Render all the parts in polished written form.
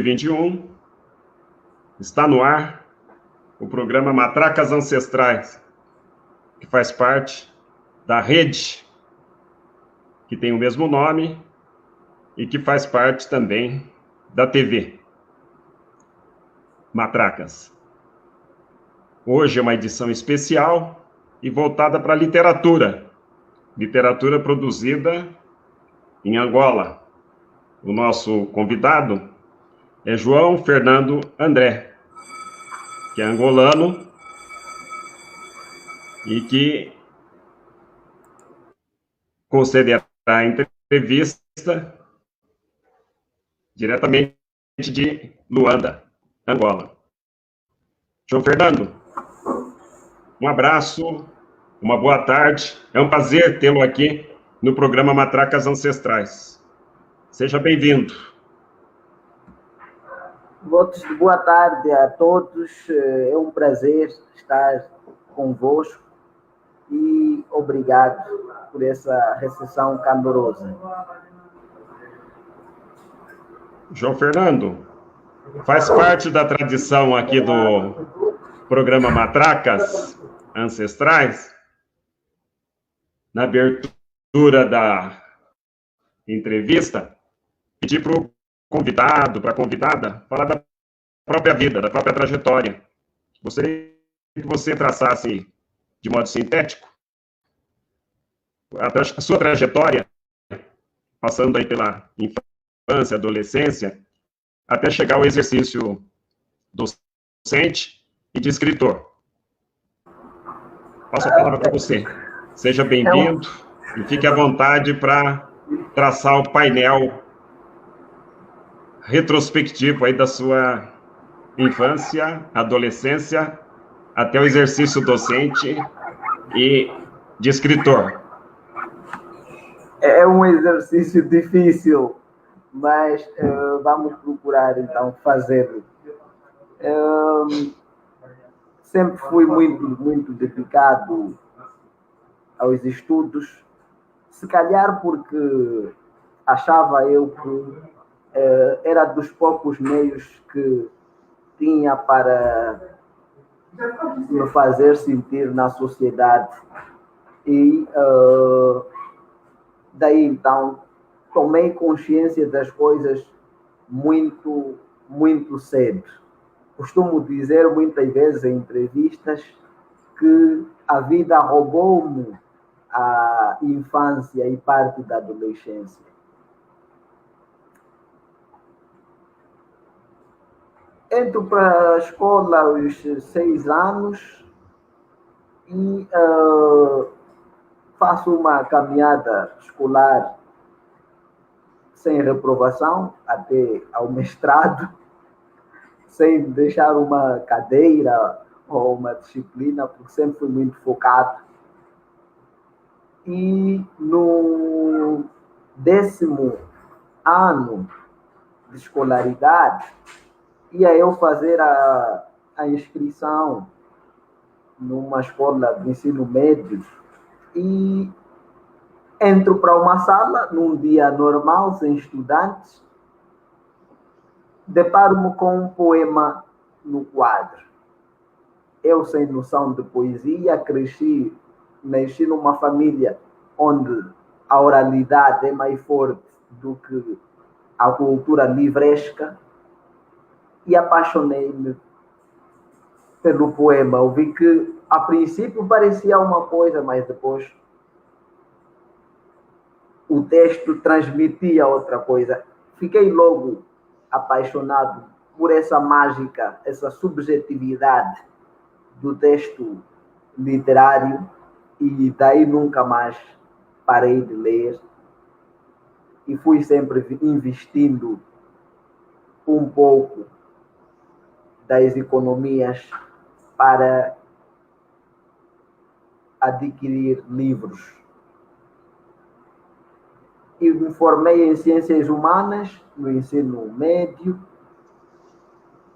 2021, está no ar o programa Matracas Ancestrais, que faz parte da rede que tem o mesmo nome e que faz parte também da TV Matracas. Hoje é uma edição especial e voltada para a literatura produzida em Angola. O nosso convidado é João Fernando André, que é angolano e que concederá a entrevista diretamente de Luanda, Angola. João Fernando, um abraço, uma boa tarde. É um prazer tê-lo aqui no programa Matracas Ancestrais. Seja bem-vindo. Votos de boa tarde a todos. É um prazer estar convosco e obrigado por essa recepção calorosa. João Fernando, faz parte da tradição aqui do programa Matracas Ancestrais, na abertura da entrevista, pedir para o convidado, para a convidada, falar da própria vida, da própria trajetória. Gostaria que você traçasse, de modo sintético, a sua trajetória, passando aí pela infância, adolescência, até chegar ao exercício docente e de escritor. Passo a palavra para você. Seja bem-vindo e fique à vontade para traçar o painel retrospectivo aí da sua infância, adolescência, até o exercício docente e de escritor. É um exercício difícil, mas vamos procurar, então, fazê-lo. Sempre fui muito dedicado aos estudos, se calhar porque achava eu que era dos poucos meios que tinha para me fazer sentir na sociedade. E daí então tomei consciência das coisas muito cedo. Costumo dizer muitas vezes em entrevistas que a vida roubou-me a infância e parte da adolescência. Entro para a escola aos 6 anos e faço uma caminhada escolar sem reprovação até ao mestrado, sem deixar uma cadeira ou uma disciplina, porque sempre fui muito focado. E no 10º ano de escolaridade, ia eu fazer a inscrição numa escola de ensino médio e entro para uma sala num dia normal, sem estudantes, deparo-me com um poema no quadro. Eu, sem noção de poesia, nasci numa família onde a oralidade é mais forte do que a cultura livresca, e apaixonei-me pelo poema. Eu vi que, a princípio, parecia uma coisa, mas depois o texto transmitia outra coisa. Fiquei logo apaixonado por essa mágica, essa subjetividade do texto literário, e daí nunca mais parei de ler e fui sempre investindo um pouco das economias para adquirir livros. E me formei em Ciências Humanas no ensino médio,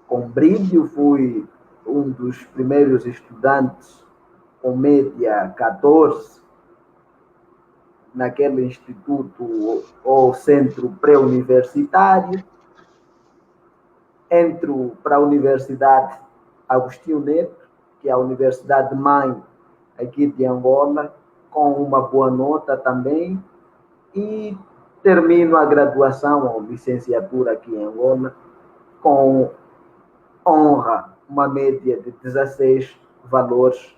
com brilho. Fui um dos primeiros estudantes com média 14 naquele instituto ou centro pré-universitário. entro para a Universidade Agostinho Neto, que é a universidade mãe aqui de Angola, com uma boa nota também, e termino a graduação ou licenciatura aqui em Angola com honra, uma média de 16 valores,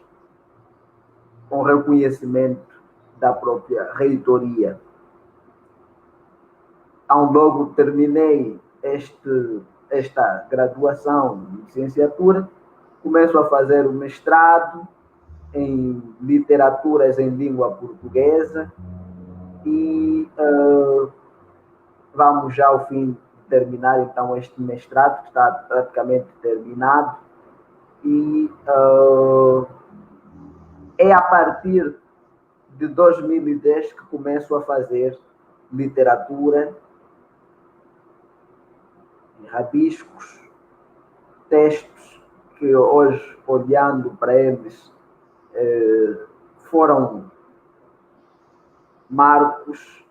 com reconhecimento da própria reitoria. Então, logo terminei esta graduação de licenciatura, começo a fazer o mestrado em literaturas em língua portuguesa e vamos já ao fim de terminar então este mestrado, que está praticamente terminado, e é a partir de 2010 que começo a fazer literatura, rabiscos, textos que hoje, olhando para eles, foram marcos,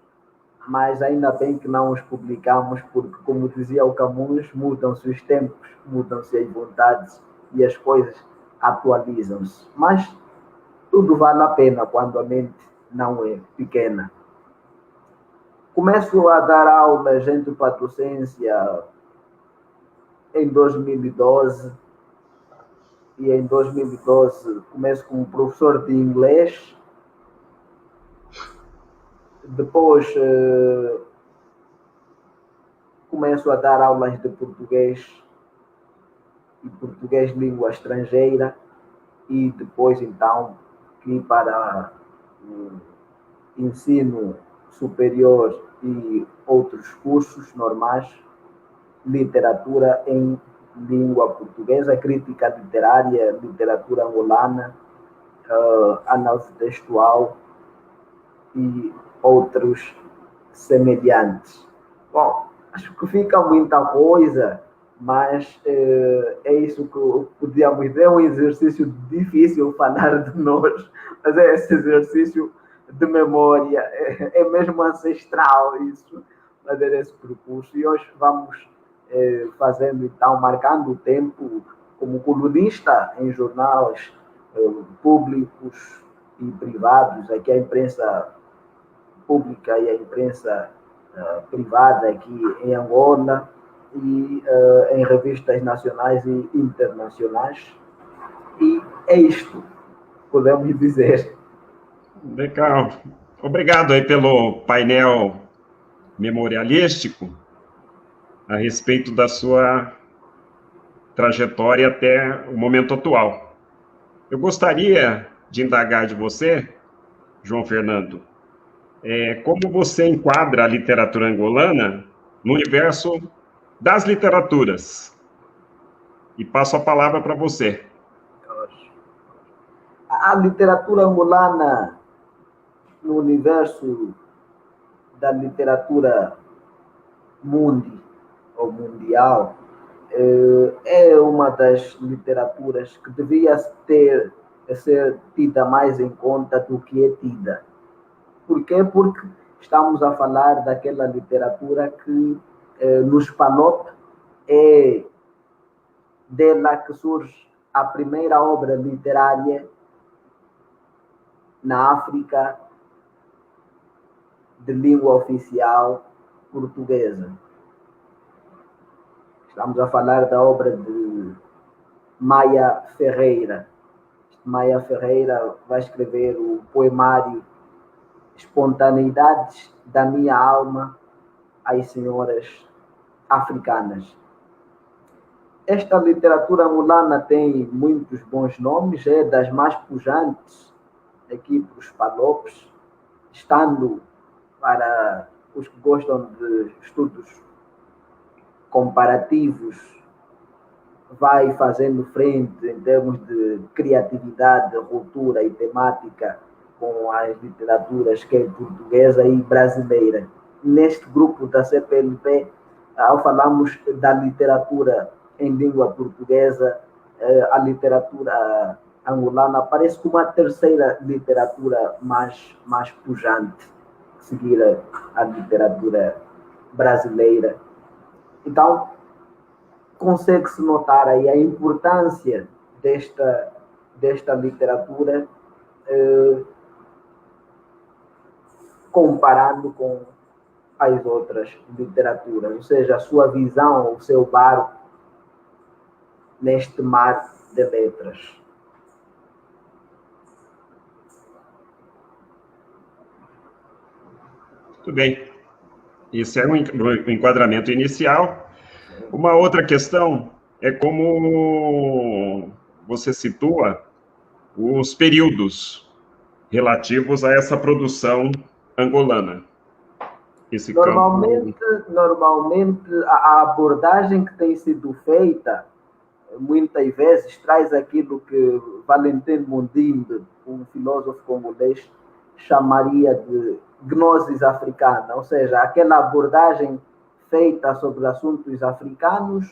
mas ainda bem que não os publicamos, porque, como dizia o Camões, mudam-se os tempos, mudam-se as vontades e as coisas atualizam-se. Mas tudo vale a pena quando a mente não é pequena. Começo a dar aulas em docência em 2012, e em 2012 começo como professor de inglês. Depois começo a dar aulas de português e português língua estrangeira, e depois então fui para o ensino superior e outros cursos normais, literatura em língua portuguesa, crítica literária, literatura angolana, análise textual e outros semelhantes. Bom, acho que fica muita coisa, mas é isso que podíamos dizer. É um exercício difícil falar de nós, mas é esse exercício de memória, é mesmo ancestral isso, fazer esse percurso. E hoje vamos fazendo, então, marcando o tempo como colunista em jornais públicos e privados, aqui a imprensa pública e a imprensa privada aqui em Angola, e em revistas nacionais e internacionais. E é isto, podemos dizer. Legal. Obrigado aí pelo painel memorialístico a respeito da sua trajetória até o momento atual. Eu gostaria de indagar de você, João Fernando, como você enquadra a literatura angolana no universo das literaturas. E passo a palavra para você. A literatura angolana no universo da literatura ou mundial é uma das literaturas que devia ser tida mais em conta do que é tida. Por quê? Porque estamos a falar daquela literatura que nos PANOP é dela que surge a primeira obra literária na África de língua oficial portuguesa. Estamos a falar da obra de Maia Ferreira. Maia Ferreira vai escrever o poemário Espontaneidades da Minha Alma às Senhoras Africanas. Esta literatura angolana tem muitos bons nomes, é das mais pujantes aqui para os PANOPs, estando para os que gostam de estudos comparativos, vai fazendo frente em termos de criatividade, ruptura e temática com as literaturas que é portuguesa e brasileira. Neste grupo da CPLP, ao falarmos da literatura em língua portuguesa, a literatura angolana aparece como a terceira literatura mais pujante, seguir a literatura brasileira. Então, consegue-se notar aí a importância desta literatura, comparando com as outras literaturas, ou seja, a sua visão, o seu barco neste mar de letras. Muito bem. Esse é um enquadramento inicial. Uma outra questão é como você situa os períodos relativos a essa produção angolana. Esse Normalmente a abordagem que tem sido feita, muitas vezes, traz aquilo que Valentin Mundimbe, um filósofo congolês, chamaria de gnosis africana, ou seja, aquela abordagem feita sobre assuntos africanos,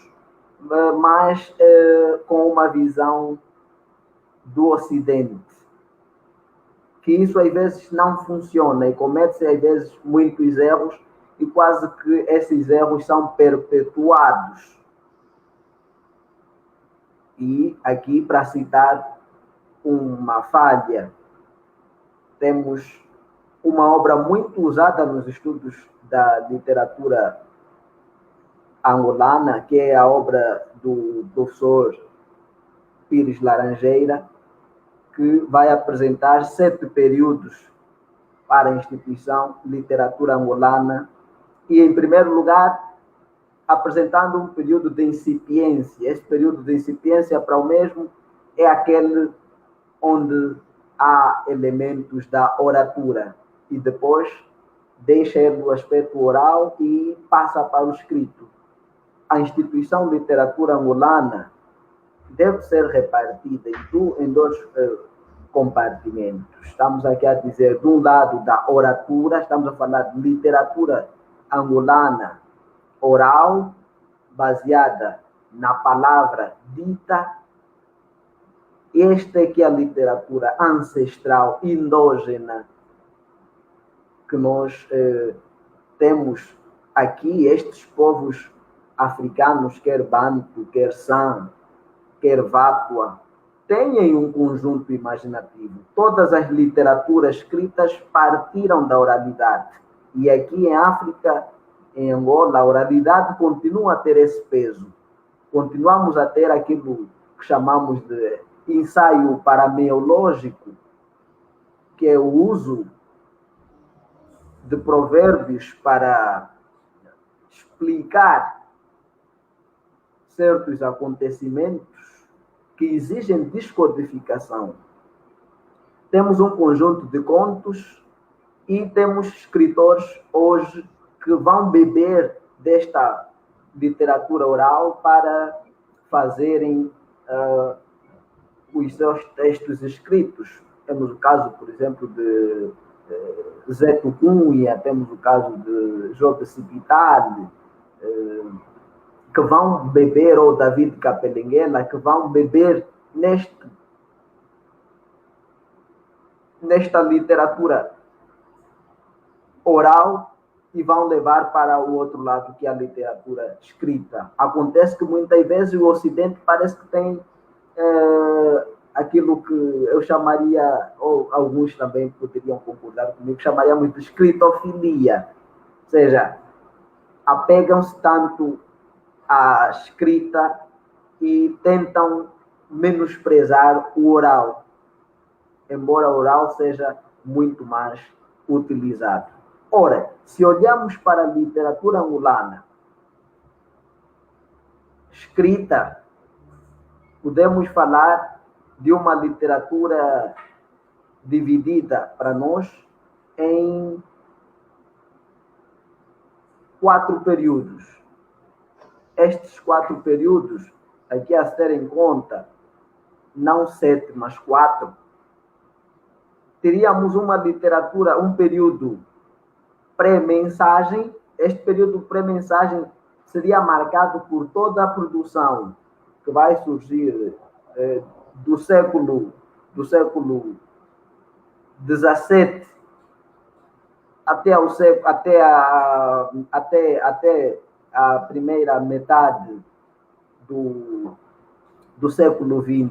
mas com uma visão do Ocidente. Que isso às vezes não funciona e comete-se às vezes muitos erros e quase que esses erros são perpetuados. E aqui, para citar uma falha, temos uma obra muito usada nos estudos da literatura angolana, que é a obra do professor Pires Laranjeira, que vai apresentar 7 períodos para a instituição Literatura Angolana e, em primeiro lugar, apresentando um período de incipiência. Esse período de incipiência, para o mesmo, é aquele onde há elementos da oratura e depois deixa ele o aspecto oral e passa para o escrito. A instituição Literatura Angolana deve ser repartida em dois compartimentos. Estamos aqui a dizer, de um lado, da oratura, estamos a falar de literatura angolana oral, baseada na palavra dita. Esta é que é a literatura ancestral, endógena, que nós temos aqui. Estes povos africanos, quer Bantu, quer San, quer Vátua, têm um conjunto imaginativo. Todas as literaturas escritas partiram da oralidade. E aqui em África, em Angola, a oralidade continua a ter esse peso. Continuamos a ter aquilo que chamamos de ensaio parameológico, que é o uso de provérbios para explicar certos acontecimentos que exigem descodificação. Temos um conjunto de contos e temos escritores hoje que vão beber desta literatura oral para fazerem os seus textos escritos. Temos o caso, por exemplo, de Zé Tucunha, temos o caso de Jota Cipitale, que vão beber, ou David Capelinguena, que vão beber nesta literatura oral e vão levar para o outro lado, que é a literatura escrita. Acontece que muitas vezes o Ocidente parece que tem aquilo que eu chamaria, ou alguns também poderiam concordar comigo, chamaríamos de escritofilia. Ou seja, apegam-se tanto à escrita e tentam menosprezar o oral, embora o oral seja muito mais utilizado. Ora, se olhamos para a literatura angolana escrita, podemos falar de uma literatura dividida para nós em 4 períodos. Estes 4 períodos, aqui a se ter em conta, não 7, mas 4, teríamos uma literatura, um período pré-mensagem. Este período pré-mensagem seria marcado por toda a produção que vai surgir do século XVII até a primeira metade do século XX.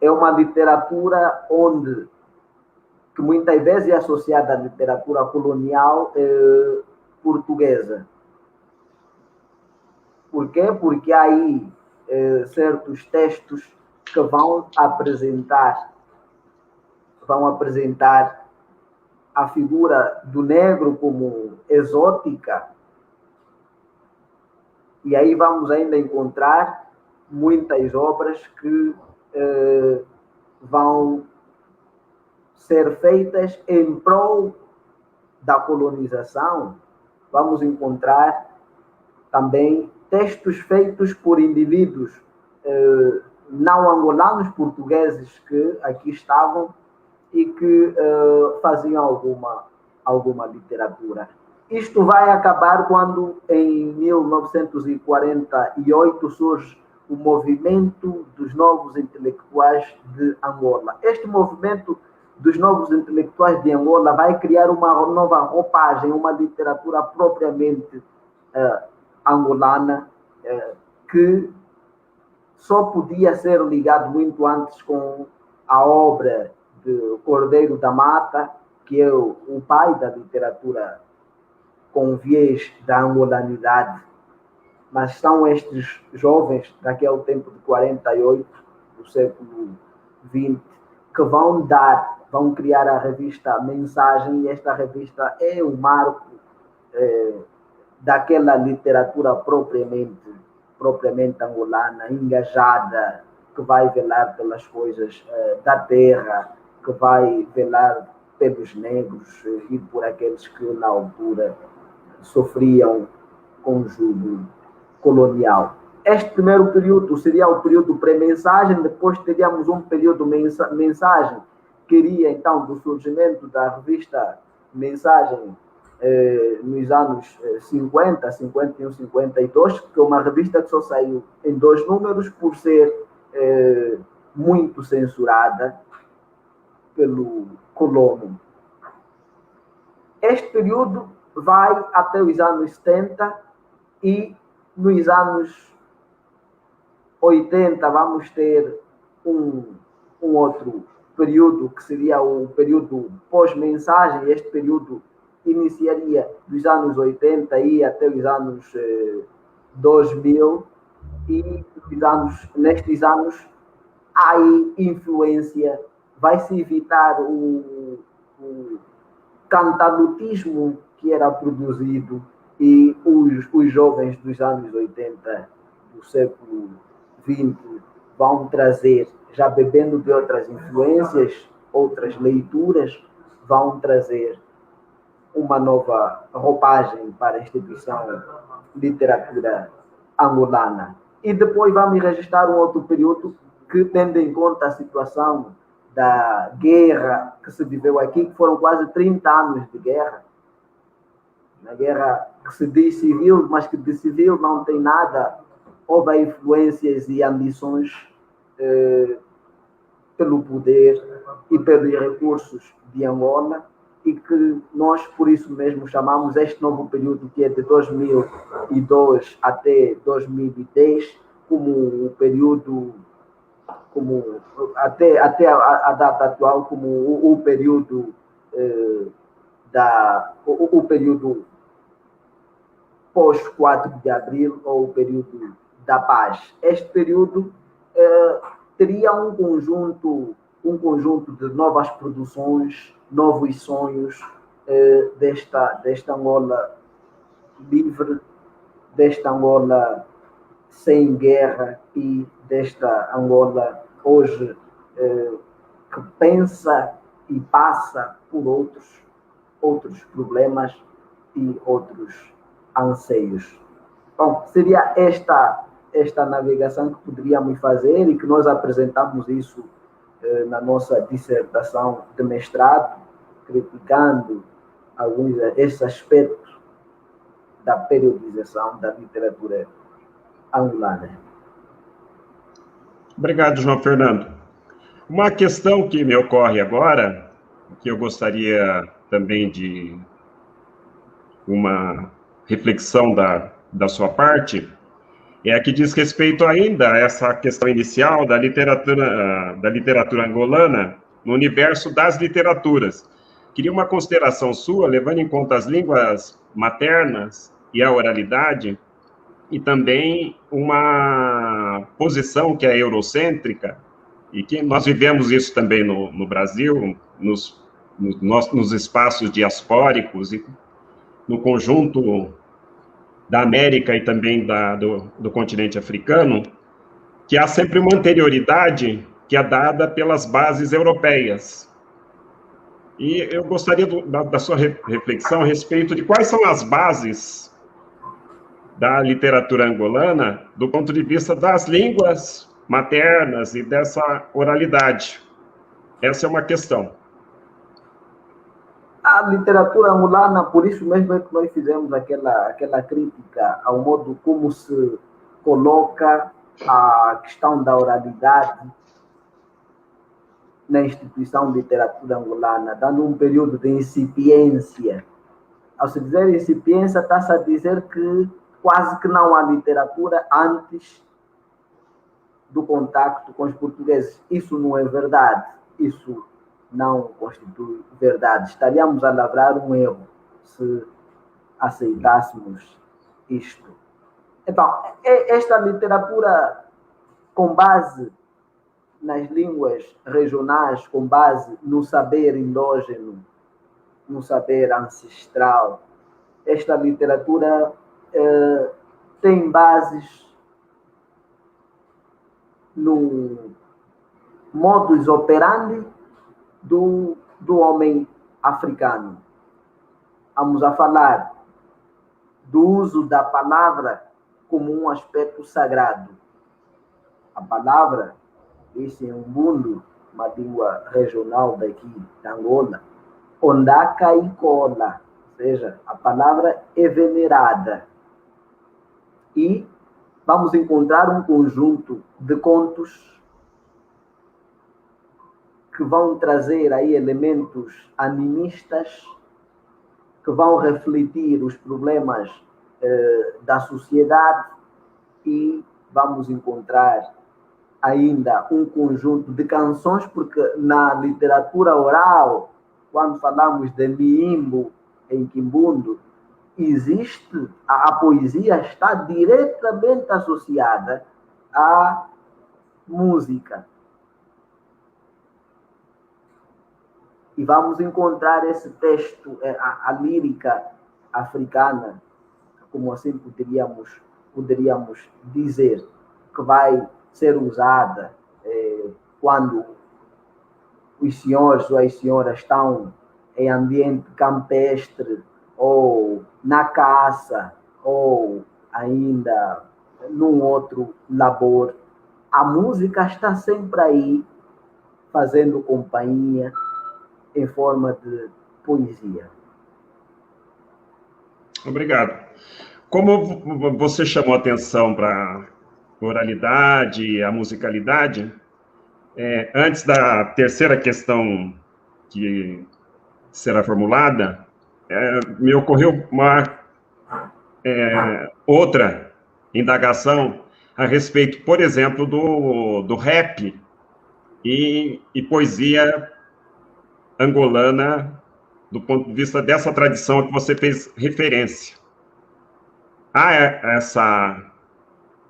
É uma literatura que muitas vezes é associada à literatura colonial portuguesa. Por quê? Porque há aí certos textos que vão apresentar a figura do negro como exótica, e aí vamos ainda encontrar muitas obras que vão ser feitas em prol da colonização. Vamos encontrar também textos feitos por indivíduos não angolanos, portugueses que aqui estavam e que faziam alguma literatura. Isto vai acabar quando, em 1948, surge o movimento dos novos intelectuais de Angola. Este movimento dos novos intelectuais de Angola vai criar uma nova roupagem, uma literatura propriamente angolana, que só podia ser ligado muito antes com a obra de Cordeiro da Mata, que é o pai da literatura com viés da angolanidade. Mas são estes jovens daquele tempo de 48, do século XX, que vão criar a revista Mensagem, e esta revista é o marco daquela literatura propriamente angolana, engajada, que vai velar pelas coisas da terra, que vai velar pelos negros e por aqueles que na altura sofriam com o jugo colonial. Este primeiro período seria o período pré-mensagem, depois teríamos um período mensagem, que iria então do surgimento da revista Mensagem nos anos 50, 51, 52, que é uma revista que só saiu em 2 números por ser muito censurada pelo colono. Este período vai até os anos 70 e nos anos 80 vamos ter um outro período que seria o período pós-mensagem. Este período iniciaria dos anos 80 e até os anos 2000, e nestes anos há influência, vai-se evitar o cantalutismo que era produzido, e os jovens dos anos 80 do século XX vão trazer, já bebendo de outras influências, outras leituras, vão trazer uma nova roupagem para a instituição literatura angolana. E depois vamos registrar um outro período que, tendo em conta a situação da guerra que se viveu aqui, que foram quase 30 anos de guerra, uma guerra que se diz civil, mas que de civil não tem nada. Houve influências e ambições pelo poder e pelos recursos de Angola, e que nós, por isso mesmo, chamamos este novo período, que é de 2002 até 2010, como o período, até a data atual, como o período o período pós 4 de abril, ou o período da paz. Este período teria um conjunto de novas produções, novos sonhos desta Angola livre, desta Angola sem guerra, e desta Angola hoje que pensa e passa por outros problemas e outros anseios. Bom, seria esta navegação que poderíamos fazer, e que nós apresentamos isso na nossa dissertação de mestrado, criticando alguns desses aspectos da periodização da literatura angolana. Obrigado, João Fernando. Uma questão que me ocorre agora, que eu gostaria também de uma reflexão da sua parte, É que diz respeito ainda a essa questão inicial da literatura angolana no universo das literaturas. Queria uma consideração sua, levando em conta as línguas maternas e a oralidade, e também uma posição que é eurocêntrica, e que nós vivemos isso também no Brasil, nos espaços diaspóricos e no conjunto da América e também do continente africano, que há sempre uma anterioridade que é dada pelas bases europeias. E eu gostaria da sua reflexão a respeito de quais são as bases da literatura angolana do ponto de vista das línguas maternas e dessa oralidade. Essa é uma questão. A literatura angolana, por isso mesmo é que nós fizemos aquela crítica ao modo como se coloca a questão da oralidade na instituição de literatura angolana, dando um período de incipiência. Ao se dizer incipiência, está-se a dizer que quase que não há literatura antes do contacto com os portugueses. Isso não é verdade. Isso não constitui verdade. Estaríamos a lavrar um erro se aceitássemos isto. Então, esta literatura com base nas línguas regionais, com base no saber endógeno, no saber ancestral, esta literatura tem bases no modus operandi do homem africano. Vamos a falar do uso da palavra como um aspecto sagrado. A palavra, esse é um mundo, uma língua regional daqui da Angola, ondaka e cola, ou seja, a palavra é venerada. E vamos encontrar um conjunto de contos que vão trazer aí elementos animistas, que vão refletir os problemas da sociedade, e vamos encontrar ainda um conjunto de canções, porque na literatura oral, quando falamos de Miimbo em Quimbundo, existe, a poesia está diretamente associada à música. E vamos encontrar esse texto, a lírica africana, como assim poderíamos dizer, que vai ser usada quando os senhores ou as senhoras estão em ambiente campestre, ou na caça, ou ainda num outro labor. A música está sempre aí, fazendo companhia, em forma de poesia. Obrigado. Como você chamou atenção para a oralidade e a musicalidade, antes da terceira questão que será formulada, me ocorreu uma outra indagação a respeito, por exemplo, do rap e poesia angolana, do ponto de vista dessa tradição que você fez referência. Há essa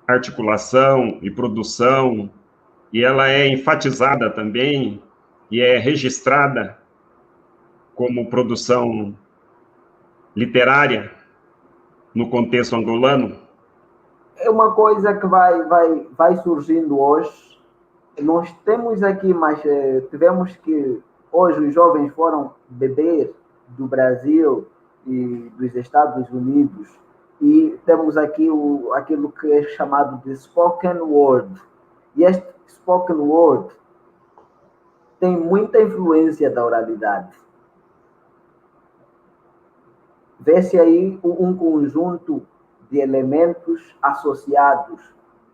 articulação e produção, e ela é enfatizada também, e é registrada como produção literária no contexto angolano? É uma coisa que vai surgindo hoje. Nós temos aqui, mas tivemos que... Hoje os jovens foram beber do Brasil e dos Estados Unidos, e temos aqui aquilo que é chamado de spoken word. E este spoken word tem muita influência da oralidade. Vê-se aí um conjunto de elementos associados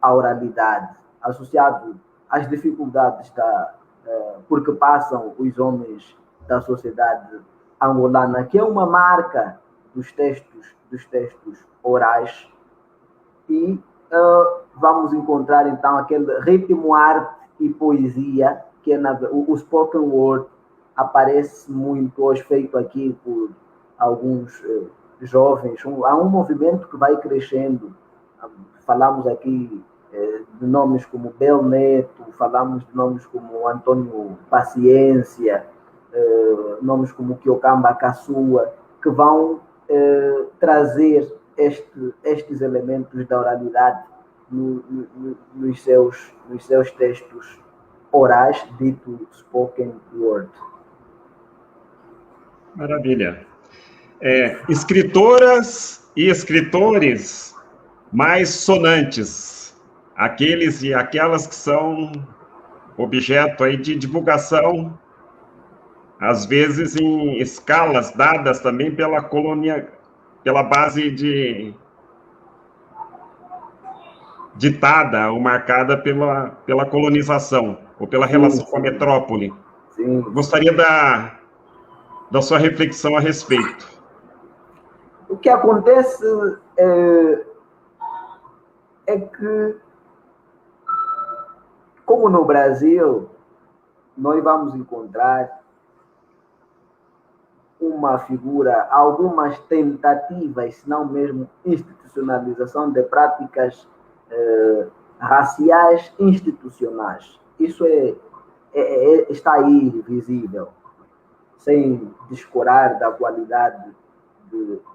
à oralidade, associados às dificuldades porque passam os homens da sociedade angolana, que é uma marca dos textos orais, e vamos encontrar então aquele ritmo, arte e poesia, que é o spoken word, aparece muito hoje, feito aqui por alguns jovens. Há um movimento que vai crescendo. Falamos aqui de nomes como Bel Neto, falamos de nomes como Antônio Paciência, nomes como Kiokamba Kassua, que vão trazer estes elementos da oralidade nos seus textos orais, dito spoken word. Maravilha. Escritoras e escritores mais sonantes, aqueles e aquelas que são objeto aí de divulgação, às vezes em escalas dadas também pela base ditada ou marcada pela colonização, ou pela relação com a metrópole. Sim. Gostaria da sua reflexão a respeito. O que acontece é que, como no Brasil, nós vamos encontrar uma figura, algumas tentativas, se não mesmo institucionalização de práticas raciais institucionais. Isso está aí visível, sem descurar da qualidade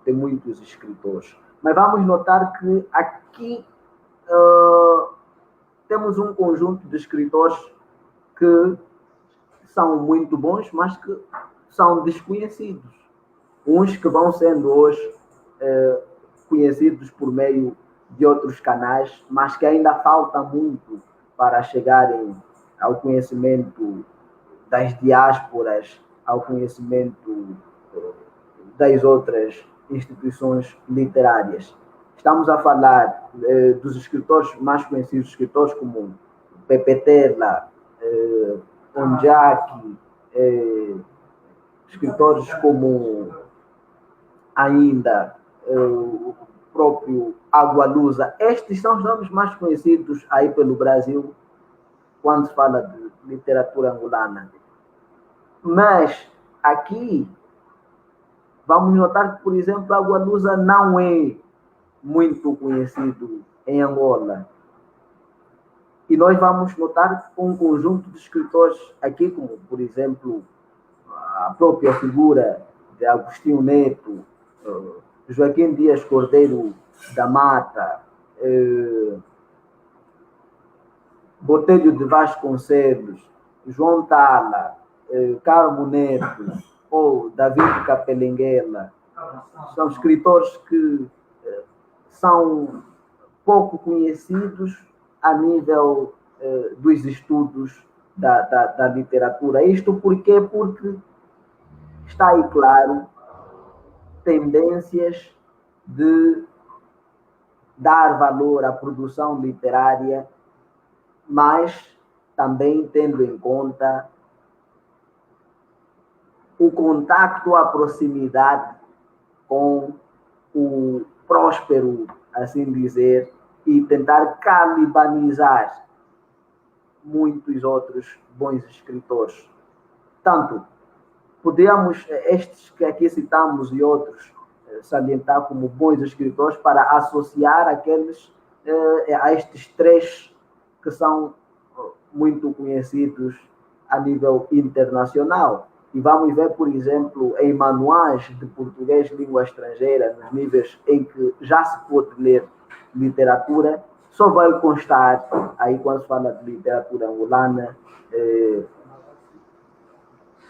de muitos escritores. Mas vamos notar que aqui temos um conjunto de escritores que são muito bons, mas que são desconhecidos. Uns que vão sendo hoje conhecidos por meio de outros canais, mas que ainda falta muito para chegarem ao conhecimento das diásporas, ao conhecimento das outras instituições literárias. Estamos a falar dos escritores mais conhecidos, escritores como Pepe Tela, Onjaki, escritores como ainda o próprio Agualusa. Estes são os nomes mais conhecidos aí pelo Brasil quando se fala de literatura angolana. Mas aqui vamos notar que, por exemplo, Agualusa não é muito conhecido em Angola. E nós vamos notar um conjunto de escritores aqui, como, por exemplo, a própria figura de Agostinho Neto, Joaquim Dias Cordeiro da Mata, Botelho de Vasconcelos, João Tala, Carmo Neto ou David Capelenguela. São escritores que são pouco conhecidos a nível dos estudos da literatura. Isto porquê? Porque está aí, claro, tendências de dar valor à produção literária, mas também tendo em conta o contacto, a proximidade com o próspero, assim dizer, e tentar calibanizar muitos outros bons escritores. Tanto podemos, estes que aqui citamos e outros, salientar como bons escritores para associar aqueles a estes três que são muito conhecidos a nível internacional. E vamos ver, por exemplo, em manuais de português língua estrangeira, nos níveis em que já se pode ler literatura, só vai constar, aí quando se fala de literatura angolana,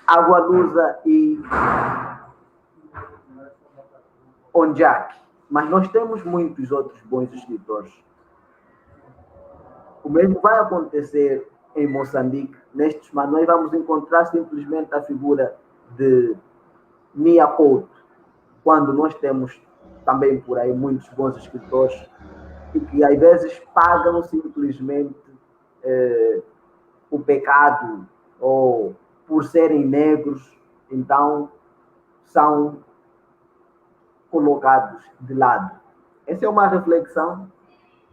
Agualusa e Onjaki. Mas nós temos muitos outros bons escritores. O mesmo vai acontecer em Moçambique. Nestes manuais vamos encontrar simplesmente a figura de Mia Couto, quando nós temos também por aí muitos bons escritores e que às vezes pagam simplesmente o pecado, ou por serem negros, então são colocados de lado. Essa é uma reflexão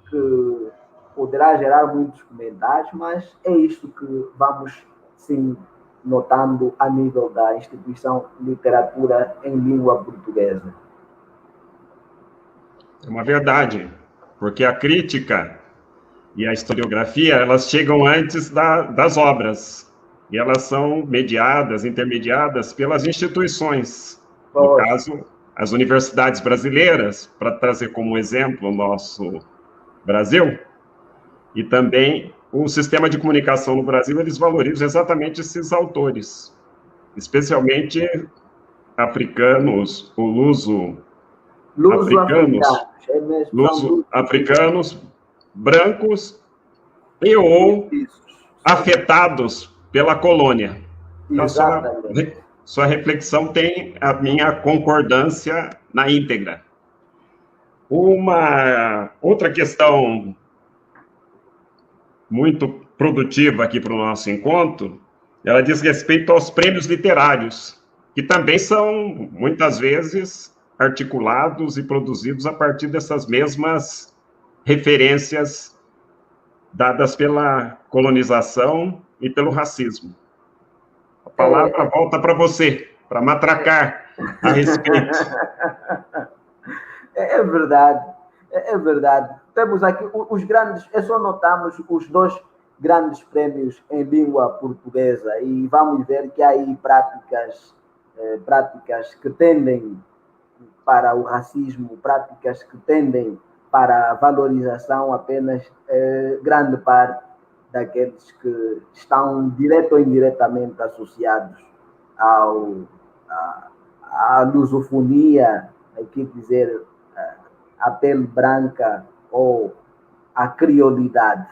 que poderá gerar muitos comentários, mas é isto que vamos, sim, notando a nível da instituição Literatura em Língua Portuguesa. É uma verdade, porque a crítica e a historiografia, elas chegam antes das obras, e elas são mediadas, intermediadas pelas instituições. No caso, as universidades brasileiras, para trazer como exemplo o nosso Brasil, e também o sistema de comunicação no Brasil, eles valorizam exatamente esses autores, especialmente africanos, ou luso-africanos, brancos e ou afetados pela colônia. Então, sua reflexão tem a minha concordância na íntegra. Uma outra questão muito produtiva aqui para o nosso encontro, ela diz respeito aos prêmios literários, que também são, muitas vezes, articulados e produzidos a partir dessas mesmas referências dadas pela colonização e pelo racismo. A palavra volta para você, para matracar a respeito. É verdade, é verdade. Temos aqui os grandes, só notamos os 2 grandes prémios em língua portuguesa e vamos ver que há aí práticas que tendem para o racismo, práticas que tendem para a valorização apenas grande parte daqueles que estão direto ou indiretamente associados à lusofonia, aqui dizer, a pele branca ou a criolidade.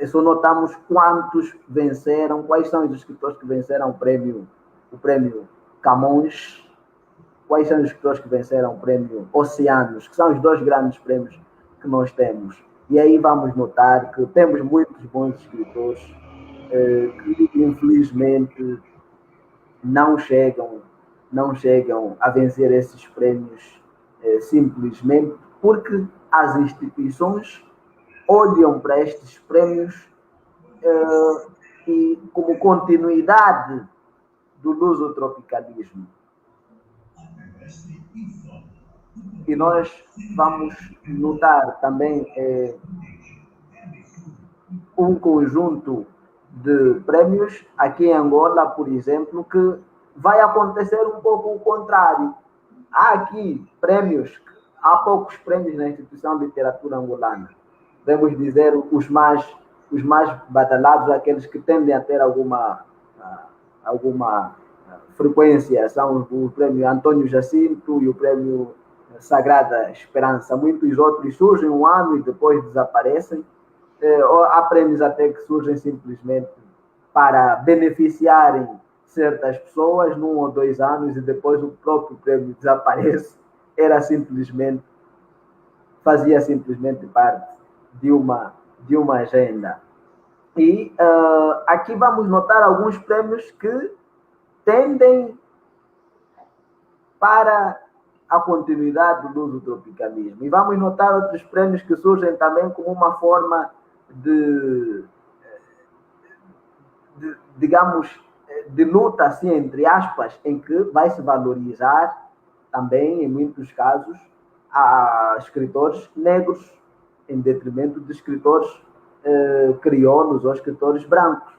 Só notamos quantos venceram, quais são os escritores que venceram o prêmio Camões, quais são os escritores que venceram o prêmio Oceanos, que são os 2 grandes prêmios que nós temos. E aí vamos notar que temos muitos bons escritores que, infelizmente, não chegam a vencer esses prêmios simplesmente porque as instituições olham para estes prêmios e como continuidade do lusotropicalismo. E nós vamos notar também um conjunto de prêmios aqui em Angola, por exemplo, que vai acontecer um pouco o contrário. Há aqui prêmios, há poucos prêmios na instituição de literatura angolana. Podemos dizer os mais badalados, aqueles que tendem a ter alguma frequência, são o prêmio Antônio Jacinto e o prêmio Sagrada Esperança. Muitos outros surgem um ano e depois desaparecem. Há prêmios até que surgem simplesmente para beneficiarem certas pessoas num ou 2 anos e depois o próprio prêmio desaparece. Fazia simplesmente parte de uma agenda. E aqui vamos notar alguns prêmios que tendem para a continuidade do lusotropicalismo. E vamos notar outros prêmios que surgem também como uma forma digamos, de luta, assim, entre aspas, em que vai se valorizar também, em muitos casos, a escritores negros, em detrimento de escritores crioulos ou escritores brancos.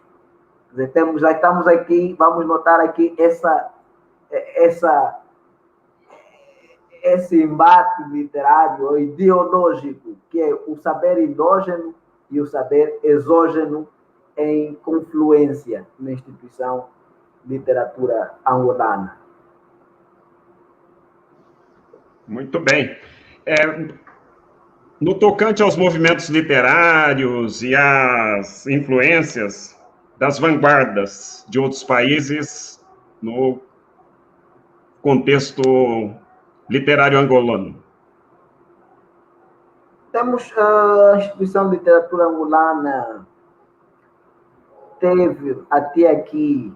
Quer dizer, estamos aqui, vamos notar aqui esse embate literário ou ideológico, que é o saber endógeno e o saber exógeno em confluência na instituição literatura angolana. Muito bem. No tocante aos movimentos literários e às influências das vanguardas de outros países no contexto literário angolano. Temos a instituição de literatura angolana, teve até aqui,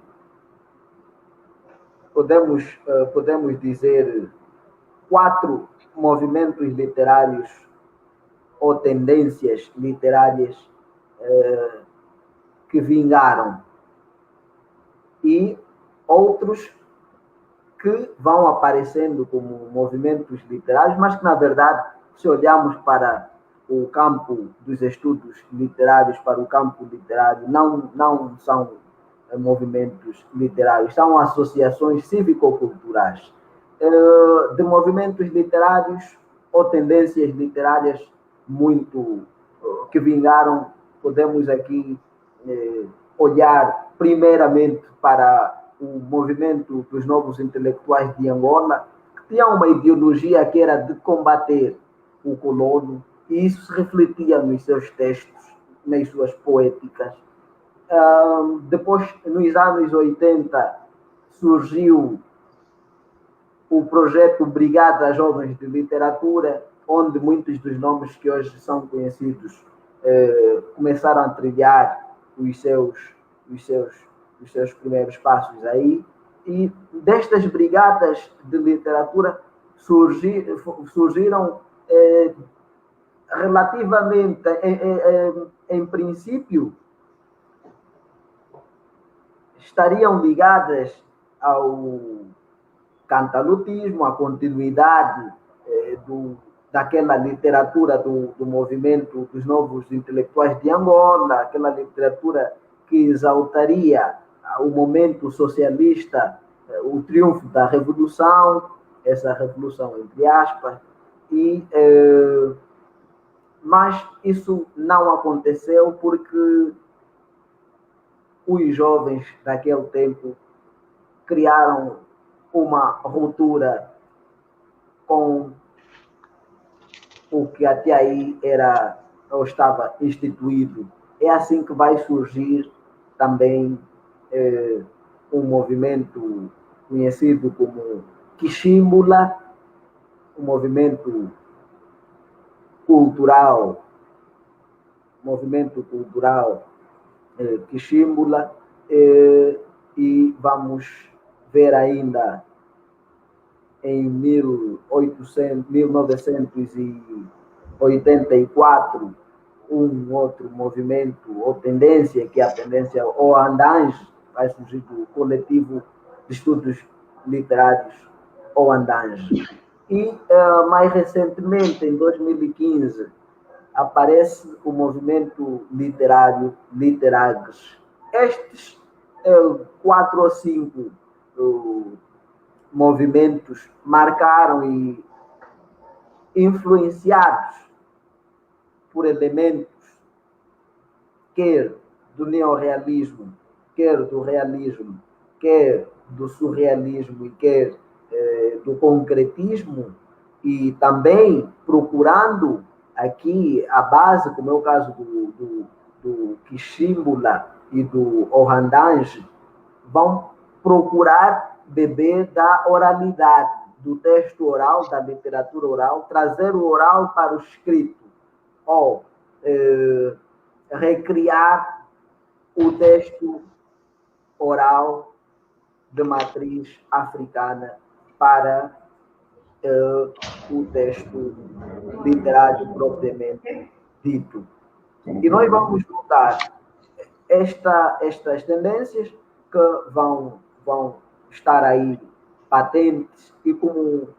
podemos dizer, 4 movimentos literários ou tendências literárias que vingaram, e outros que vão aparecendo como movimentos literários, mas que, na verdade, se olharmos para o campo dos estudos literários, para o campo literário, não são movimentos literários, são associações cívico-culturais de movimentos literários ou tendências literárias muito que vingaram. Podemos aqui olhar primeiramente para o movimento dos novos intelectuais de Angola, que tinha uma ideologia que era de combater o colono, e isso se refletia nos seus textos, nas suas poéticas. Depois, nos anos 80, surgiu o projeto Brigada Jovens de Literatura, onde muitos dos nomes que hoje são conhecidos começaram a trilhar os seus primeiros passos aí. E destas brigadas de literatura surgiram relativamente, em princípio, estariam ligadas ao cantalutismo, à continuidade daquela literatura do movimento dos novos intelectuais de Angola, aquela literatura que exaltaria o momento socialista, o triunfo da revolução, essa revolução entre aspas, mas isso não aconteceu porque os jovens daquele tempo criaram uma ruptura com o que até aí era ou estava instituído. É assim que vai surgir também um movimento conhecido como Quichímbula, um movimento cultural Quichímbula, e vamos ver ainda em 1984 um outro movimento ou tendência, que é a tendência ao Andange, vai surgir do coletivo de estudos literários ou Andange. E mais recentemente, em 2015, aparece o movimento literário Literags. Estes 4 ou 5 movimentos marcaram e influenciados por elementos quer do neorrealismo, quer do realismo, quer do surrealismo e quer do concretismo, e também procurando aqui a base, como é o caso do Quichímbula e do Ohandange, vão procurar beber da oralidade, do texto oral, da literatura oral, trazer o oral para o escrito, ou recriar o texto oral de matriz africana para o texto literário propriamente dito. E nós vamos notar estas tendências que vão estar aí patentes, e como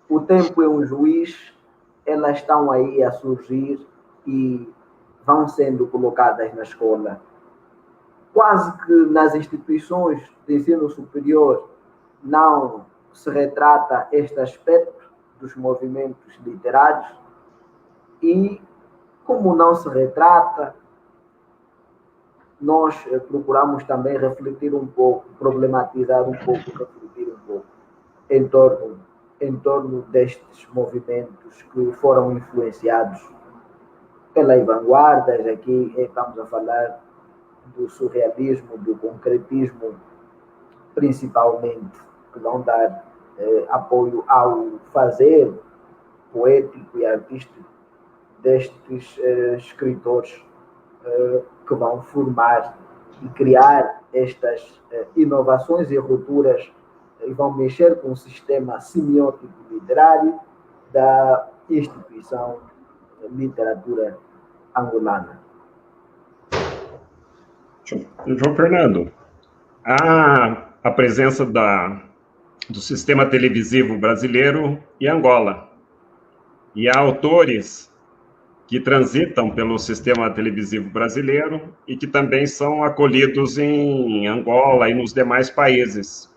o tempo é um juiz, elas estão aí a surgir e vão sendo colocadas na escola. Quase que nas instituições de ensino superior não se retrata este aspecto dos movimentos literários, e como não se retrata, nós procuramos também refletir um pouco, problematizar um pouco, refletir um pouco em torno destes movimentos que foram influenciados pelas vanguardas. Aqui estamos a falar do surrealismo, do concretismo, principalmente, que vão dar apoio ao fazer poético e artístico destes escritores que vão formar e criar estas inovações e rupturas, e vão mexer com o sistema semiótico literário da instituição literatura angolana. João Fernando, a presença do sistema televisivo brasileiro e Angola. E há autores que transitam pelo sistema televisivo brasileiro e que também são acolhidos em Angola e nos demais países.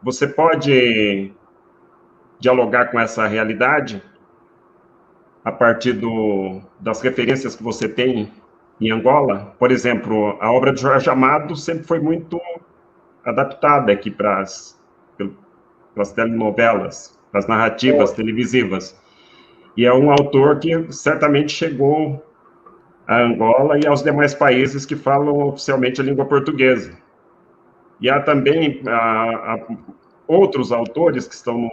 Você pode dialogar com essa realidade a partir das referências que você tem em Angola? Por exemplo, a obra de Jorge Amado sempre foi muito adaptada aqui para as telenovelas, para as narrativas televisivas. E é um autor que certamente chegou a Angola e aos demais países que falam oficialmente a língua portuguesa. E há também outros autores que estão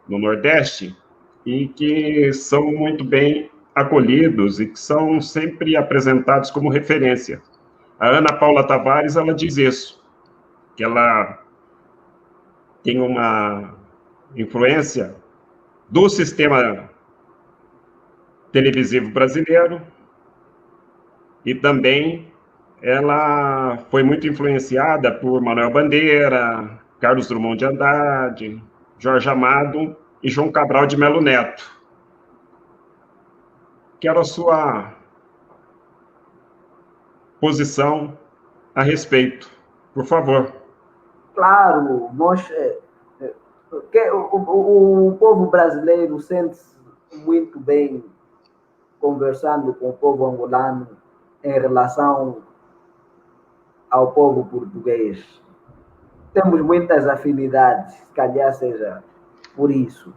no Nordeste e que são muito bem acolhidos e que são sempre apresentados como referência. A Ana Paula Tavares, ela diz isso, que ela tem uma influência do sistema televisivo brasileiro e também ela foi muito influenciada por Manuel Bandeira, Carlos Drummond de Andrade, Jorge Amado e João Cabral de Melo Neto. Quero a sua posição a respeito, por favor. Claro, o povo brasileiro sente-se muito bem conversando com o povo angolano em relação ao povo português. Temos muitas afinidades, se calhar seja por isso.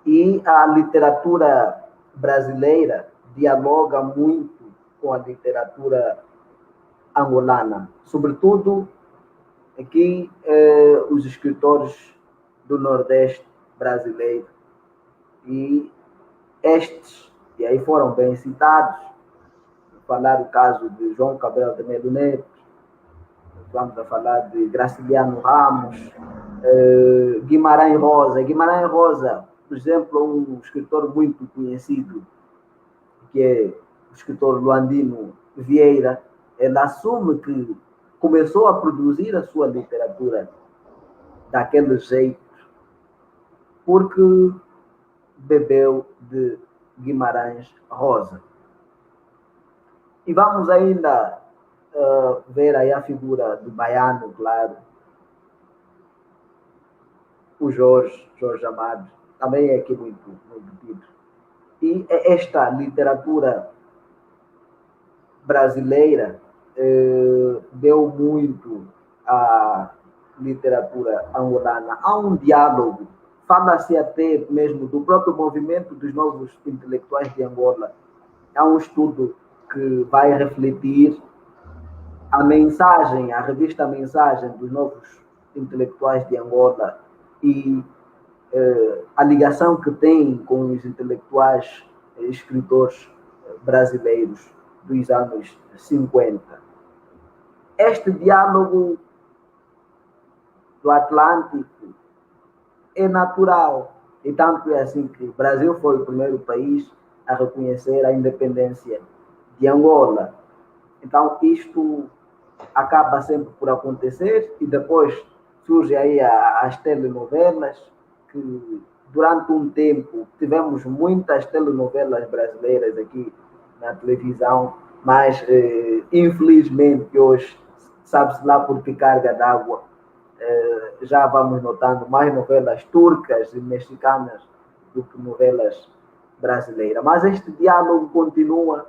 E a literatura brasileira dialoga muito com a literatura angolana, sobretudo aqui os escritores do Nordeste brasileiro. E estes, e aí foram bem citados, falar o caso de João Cabral de Melo Neto, vamos a falar de Graciliano Ramos, Guimarães Rosa. Guimarães Rosa, por exemplo, é um escritor muito conhecido, que é o escritor Luandino Vieira. Ele assume que começou a produzir a sua literatura daquele jeito porque bebeu de Guimarães Rosa. E vamos ainda ver aí a figura do baiano, claro. O Jorge Amado também é aqui muito dito. E esta literatura brasileira deu muito à literatura angolana. Há um diálogo, fala-se até mesmo do próprio movimento dos novos intelectuais de Angola. Há um estudo que vai refletir a mensagem, a revista Mensagem dos novos intelectuais de Angola e a ligação que tem com os intelectuais escritores brasileiros dos anos 50. Este diálogo do Atlântico é natural, e tanto é assim que o Brasil foi o primeiro país a reconhecer a independência de Angola. Então, isto acaba sempre por acontecer e depois surge aí as telenovelas, que durante um tempo tivemos muitas telenovelas brasileiras aqui na televisão, mas infelizmente hoje, sabe-se lá por que carga d'água, já vamos notando mais novelas turcas e mexicanas do que novelas brasileiras. Mas este diálogo continua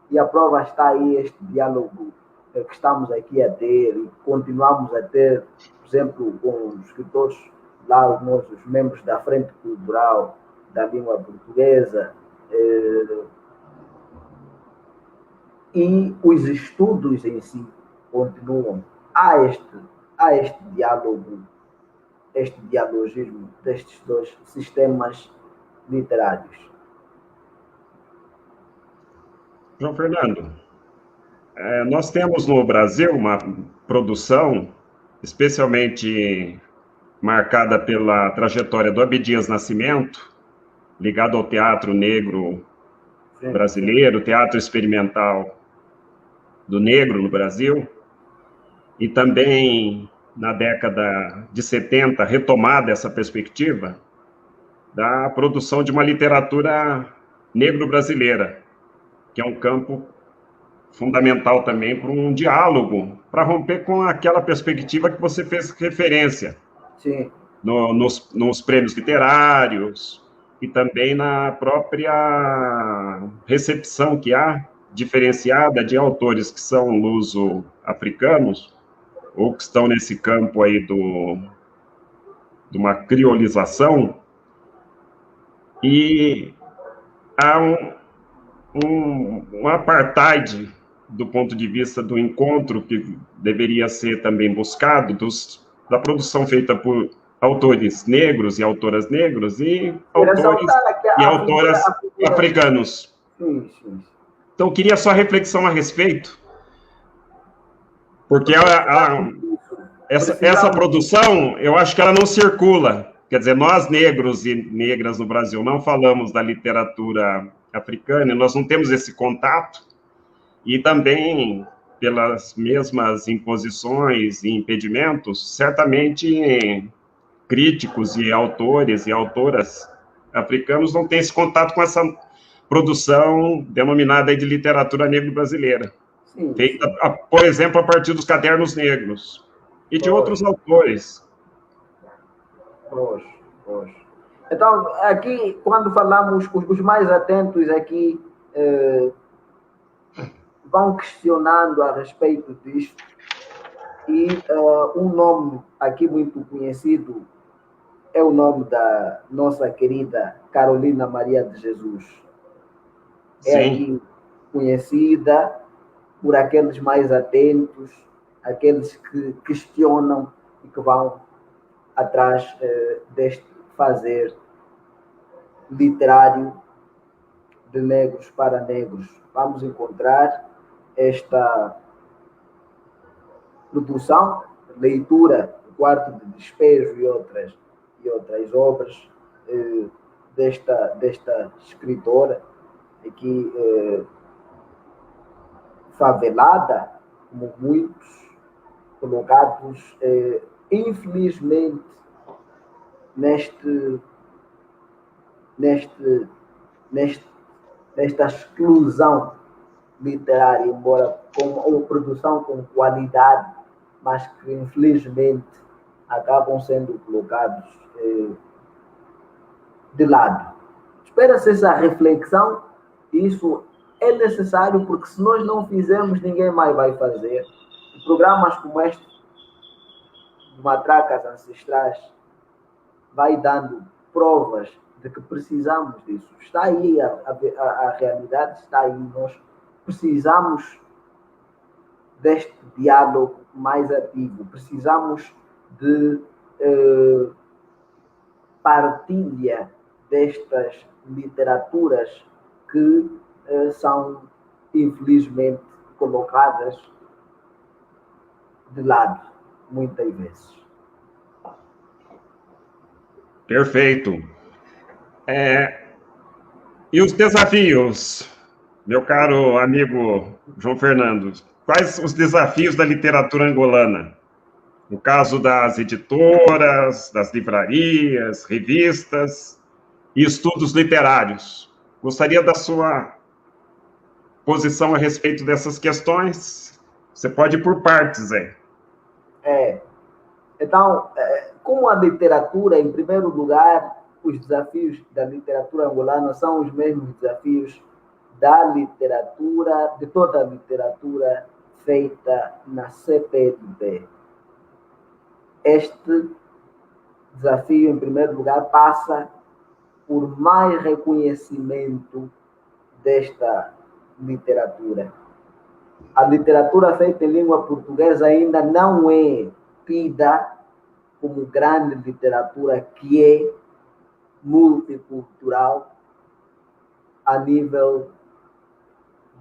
e a prova está aí, este diálogo que estamos aqui a ter e continuamos a ter, por exemplo, com os escritores lá, os nossos membros da Frente Cultural da Língua Portuguesa, e os estudos em si continuam. Há este diálogo, este dialogismo destes dois sistemas literários. João Fernando, nós temos no Brasil uma produção especialmente marcada pela trajetória do Abdias Nascimento, ligado ao teatro negro brasileiro, o teatro experimental do negro no Brasil, e também, na década de 70, retomada essa perspectiva da produção de uma literatura negro-brasileira, que é um campo fundamental também para um diálogo, para romper com aquela perspectiva que você fez referência. Sim. Nos prêmios literários e também na própria recepção que há diferenciada de autores que são luso-africanos ou que estão nesse campo aí de uma criolização, e há um apartheid do ponto de vista do encontro que deveria ser também buscado da produção feita por autores negros e autoras negros e autores e autoras africanos. Então, eu queria só reflexão a respeito, porque essa produção, eu acho que ela não circula. Quer dizer, nós negros e negras no Brasil não falamos da literatura africana, nós não temos esse contato, e também, pelas mesmas imposições e impedimentos, certamente críticos e autores e autoras africanos não têm esse contato com essa produção denominada de literatura negro-brasileira, feita, por exemplo, a partir dos Cadernos Negros e de outros autores. Então, aqui, quando falamos, os mais atentos aqui vão questionando a respeito disto, e um nome aqui muito conhecido é o nome da nossa querida Carolina Maria de Jesus. É aqui conhecida por aqueles mais atentos, aqueles que questionam e que vão atrás deste fazer literário de negros para negros. Vamos encontrar esta produção, leitura, Quarto de Despejo e outras obras desta escritora aqui favelada, como muitos, colocados infelizmente nesta exclusão literária, embora com uma produção com qualidade, mas que infelizmente acabam sendo colocados de lado. Espera-se essa reflexão, isso é necessário, porque se nós não fizermos, ninguém mais vai fazer. E programas como este, Matracas Ancestrais, vai dando provas de que precisamos disso. Está aí a realidade, está aí. Nós precisamos deste diálogo mais ativo, precisamos de partilha destas literaturas que são, infelizmente, colocadas de lado, muitas vezes. Perfeito. E os desafios, meu caro amigo João Fernando? Quais os desafios da literatura angolana? No caso das editoras, das livrarias, revistas e estudos literários. Gostaria da sua posição a respeito dessas questões. Você pode ir por partes aí. Então, como a literatura, em primeiro lugar, os desafios da literatura angolana são os mesmos desafios da literatura, de toda a literatura feita na CPLP. Este desafio, em primeiro lugar, passa por mais reconhecimento desta literatura. A literatura feita em língua portuguesa ainda não é tida como grande literatura, que é multicultural a nível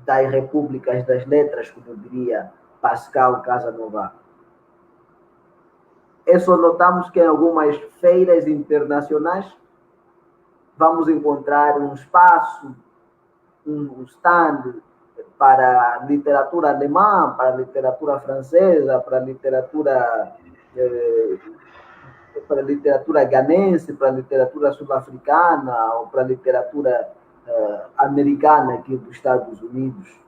das repúblicas das letras, como diria Pascal Casanova. Só notamos que em algumas feiras internacionais vamos encontrar um espaço um stand para a literatura alemã, para a literatura francesa, para a literatura ganense, para a literatura sul-africana ou para a literatura americana aqui dos Estados Unidos.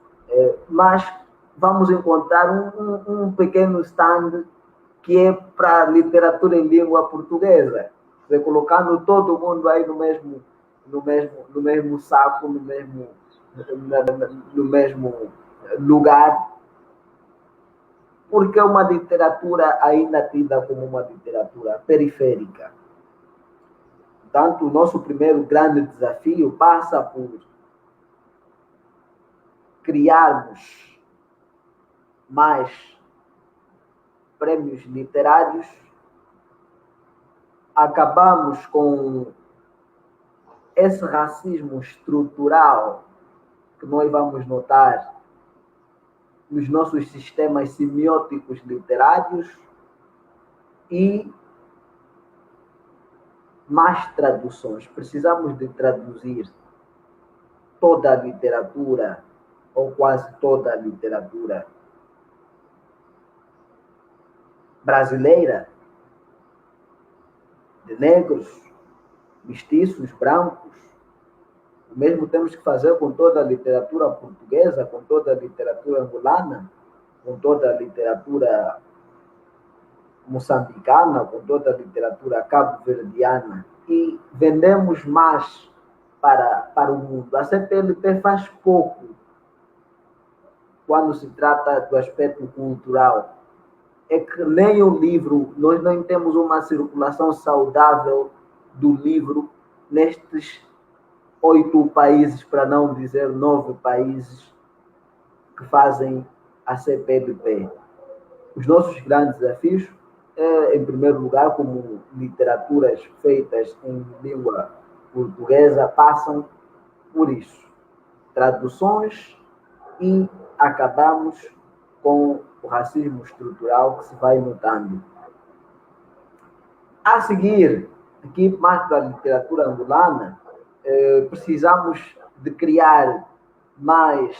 Mas vamos encontrar um pequeno stand que é para a literatura em língua portuguesa, colocando todo mundo aí no mesmo saco, no mesmo lugar, porque é uma literatura ainda tida como uma literatura periférica. Portanto, o nosso primeiro grande desafio passa por criarmos mais prêmios literários, acabamos com esse racismo estrutural que nós vamos notar nos nossos sistemas semióticos literários e mais traduções. Precisamos de traduzir toda a literatura, ou quase toda a literatura brasileira, de negros, mestiços, brancos. O mesmo temos que fazer com toda a literatura portuguesa, com toda a literatura angolana, com toda a literatura moçambicana, com toda a literatura cabo-verdiana. E vendemos mais para o mundo. A CPLP faz pouco quando se trata do aspecto cultural. É que nem o livro, nós não temos uma circulação saudável do livro nestes 8 países, para não dizer 9 países, que fazem a CPLP. Os nossos grandes desafios, em primeiro lugar, como literaturas feitas em língua portuguesa, passam por isso. Traduções e acabamos com o racismo estrutural que se vai notando. A seguir, aqui mais para a literatura angolana, precisamos de criar mais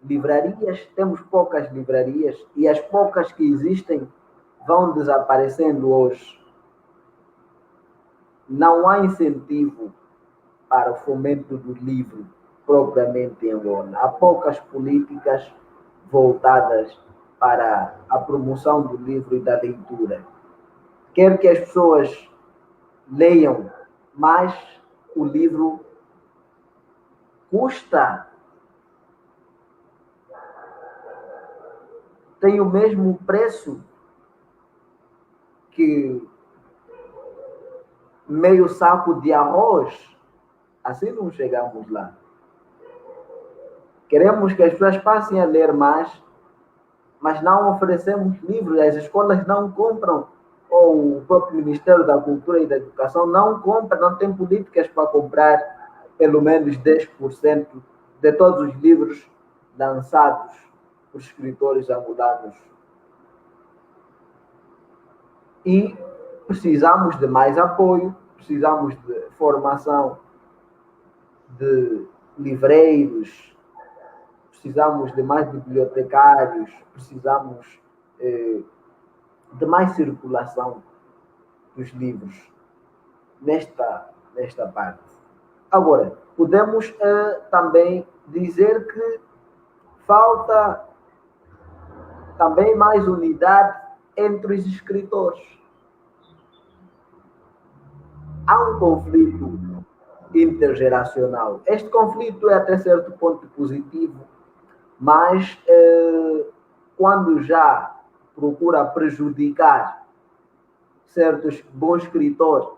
livrarias. Temos poucas livrarias e as poucas que existem vão desaparecendo hoje. Não há incentivo para o fomento do livro propriamente em Angola. Há poucas políticas voltadas para a promoção do livro e da leitura. Quer que as pessoas leiam, mas o livro custa, tem o mesmo preço que meio saco de arroz. Assim não chegamos lá. Queremos que as pessoas passem a ler mais, mas não oferecemos livros, as escolas não compram, ou o próprio Ministério da Cultura e da Educação não compra, não tem políticas para comprar pelo menos 10% de todos os livros lançados por escritores angolanos. E precisamos de mais apoio, precisamos de formação de livreiros, precisamos de mais bibliotecários, precisamos de mais circulação dos livros nesta parte. Agora, podemos também dizer que falta também mais unidade entre os escritores. Há um conflito intergeracional. Este conflito é até certo ponto positivo, mas quando já procura prejudicar certos bons escritores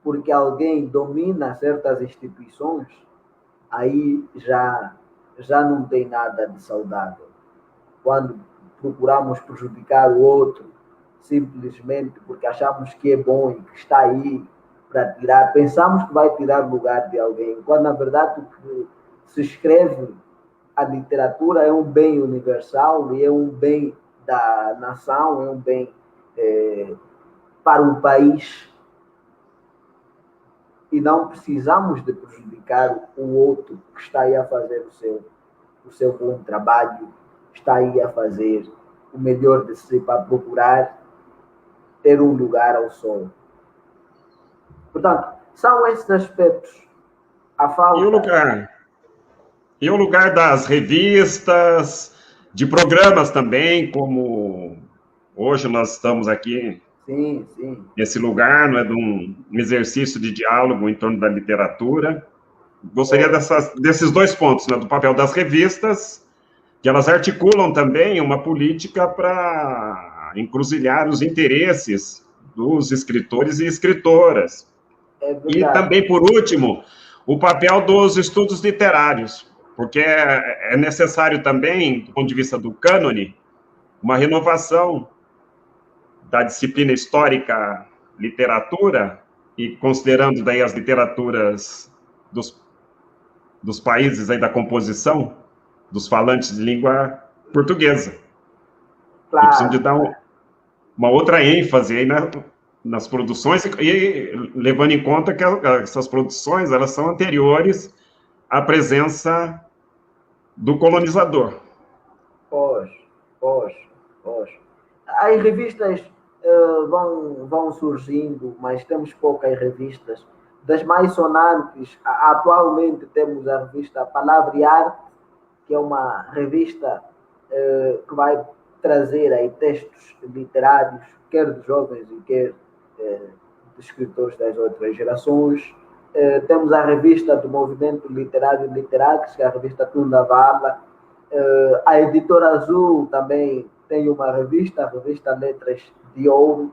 porque alguém domina certas instituições, aí já não tem nada de saudável. Quando procuramos prejudicar o outro simplesmente porque achamos que é bom e que está aí para tirar, pensamos que vai tirar o lugar de alguém, quando na verdade o que se escreve, a literatura é um bem universal e é um bem da nação, é um bem para o país. e não precisamos de prejudicar o outro que está aí a fazer o seu bom trabalho, está aí a fazer o melhor de si para procurar ter um lugar ao sol. Portanto, são esses aspectos. A falta... E o lugar das revistas, de programas também, como hoje nós estamos aqui, sim. nesse lugar, não é, de um exercício de diálogo em torno da literatura. Gostaria desses dois pontos, né, do papel das revistas, que elas articulam também uma política para encruzilhar os interesses dos escritores e escritoras. E também, por último, o papel dos estudos literários, porque é necessário também, do ponto de vista do cânone, uma renovação da disciplina histórica literatura, e considerando daí as literaturas dos países aí da composição, dos falantes de língua portuguesa. Claro. Precisam de dar uma outra ênfase aí nas produções, e levando em conta que essas produções, elas são anteriores à presença do colonizador. Pois. As revistas vão surgindo, mas temos poucas revistas. Das mais sonantes, atualmente temos a revista Palavra e Arte, que é uma revista que vai trazer aí textos literários, quer de jovens e quer de escritores das outras gerações. Temos a revista do Movimento Literário Literax, que é a revista Tunda Vala. A Editora Azul também tem uma revista, a revista Letras de Ouro.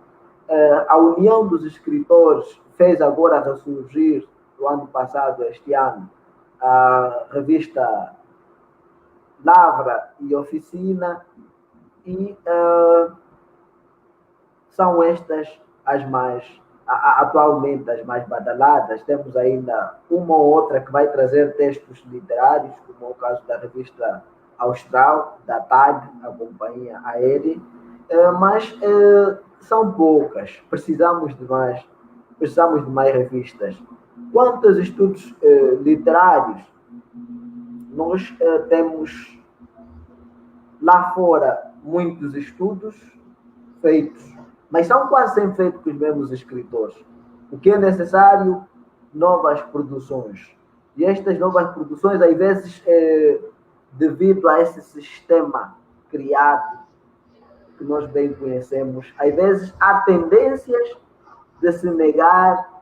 A União dos Escritores fez agora ressurgir, do ano passado, este ano, a revista Lavra e Oficina, e são estas atualmente as mais badaladas. Temos ainda uma ou outra que vai trazer textos literários, como é o caso da revista Austral, da TAG, a companhia aérea, mas são poucas, precisamos de mais revistas. Quanto aos estudos literários, nós temos lá fora muitos estudos feitos, mas são quase sempre feitos com os mesmos escritores. O que é necessário? Novas produções. E estas novas produções, às vezes, devido a esse sistema criado, que nós bem conhecemos, às vezes há tendências de se negar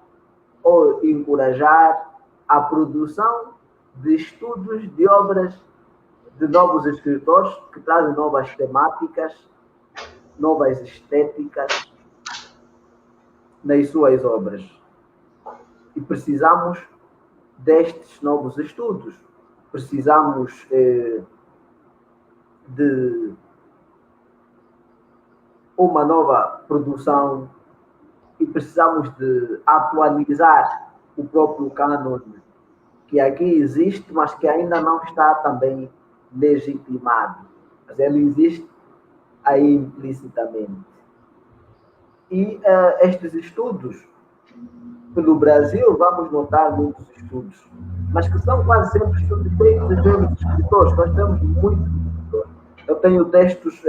ou encorajar a produção de estudos de obras de novos escritores que trazem novas temáticas, novas estéticas nas suas obras. E precisamos destes novos estudos. Precisamos de uma nova produção e precisamos de atualizar o próprio cânone, que aqui existe, mas que ainda não está também legitimado. Mas ele existe aí implicitamente. E estes estudos, pelo Brasil, vamos notar muitos estudos, mas que são quase sempre estudos feitos pelos escritores. Nós temos muitos escritores. Eu tenho textos,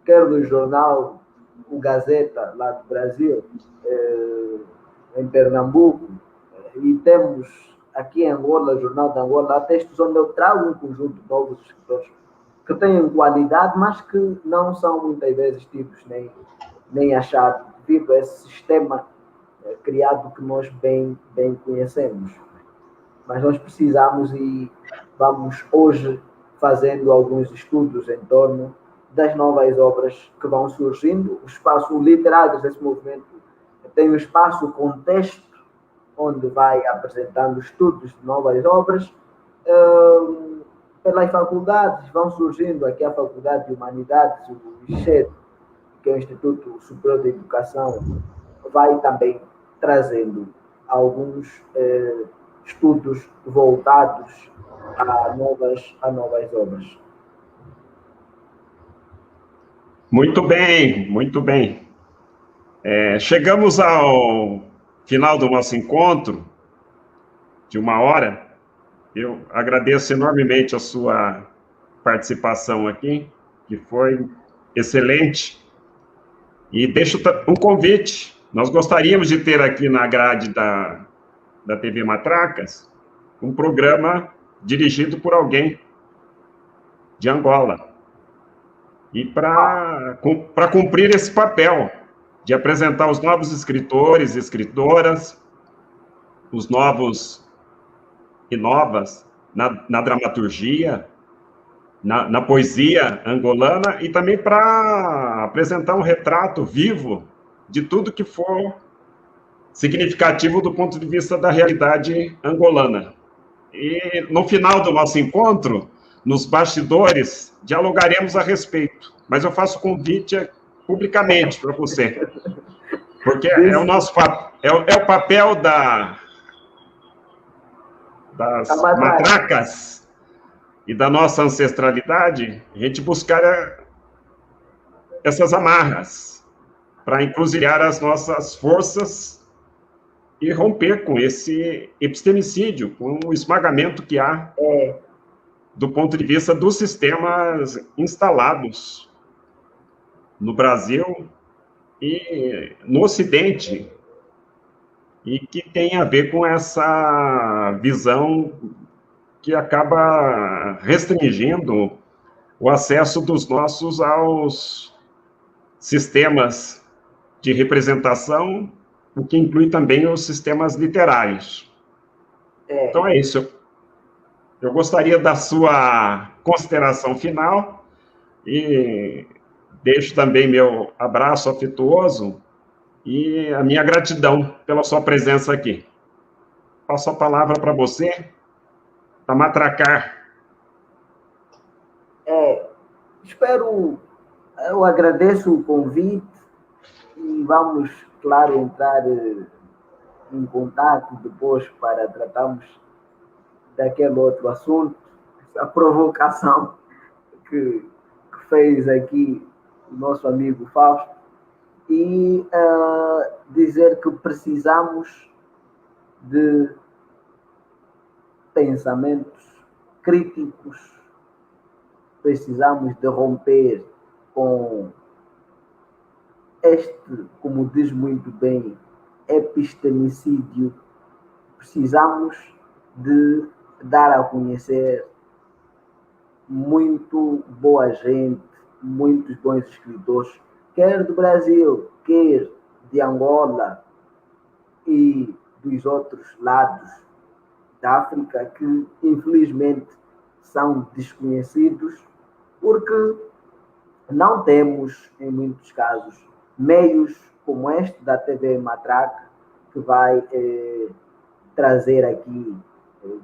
quer no jornal, o Gazeta, lá do Brasil, em Pernambuco, e temos aqui em Angola, o Jornal de Angola, há textos onde eu trago um conjunto de novos escritores que têm qualidade, mas que não são muitas vezes tidos nem achados, devido a esse sistema criado que nós bem conhecemos. Mas nós precisamos e vamos hoje fazendo alguns estudos em torno das novas obras que vão surgindo. O espaço literário desse movimento tem um espaço, contexto, onde vai apresentando estudos de novas obras. Pelas faculdades vão surgindo aqui a Faculdade de Humanidades, o ISHED, que é o Instituto Superior de Educação, vai também trazendo alguns estudos voltados a novas obras. Muito bem, muito bem. Chegamos ao final do nosso encontro, de 1 hora, eu agradeço enormemente a sua participação aqui, que foi excelente, e deixo um convite. Nós gostaríamos de ter aqui na grade da TV Matracas um programa dirigido por alguém de Angola, e para cumprir esse papel de apresentar os novos escritores e escritoras, os novos e novas na dramaturgia, na poesia angolana, e também para apresentar um retrato vivo de tudo que for significativo do ponto de vista da realidade angolana. E no final do nosso encontro, nos bastidores, dialogaremos a respeito. Mas eu faço convite publicamente para você, porque é o nosso é o papel das matracas e da nossa ancestralidade, a gente buscar essas amarras para encruzilhar as nossas forças e romper com esse epistemicídio, com o esmagamento que há do ponto de vista dos sistemas instalados no Brasil e no Ocidente, e que tem a ver com essa visão que acaba restringindo o acesso dos nossos aos sistemas de representação, o que inclui também os sistemas literários. Então é isso. Eu gostaria da sua consideração final e deixo também meu abraço afetuoso e a minha gratidão pela sua presença aqui. Passo a palavra para você, para matracar. Eu agradeço o convite e vamos, claro, entrar em contato depois para tratarmos daquele outro assunto, essa provocação que fez aqui o nosso amigo Fausto, e dizer que precisamos de pensamentos críticos, precisamos de romper com este, como diz muito bem, epistemicídio. Precisamos de dar a conhecer muito boa gente, muitos bons escritores, quer do Brasil, quer de Angola e dos outros lados da África, que infelizmente são desconhecidos, porque não temos, em muitos casos, meios como este da TV Matraca, que vai trazer aqui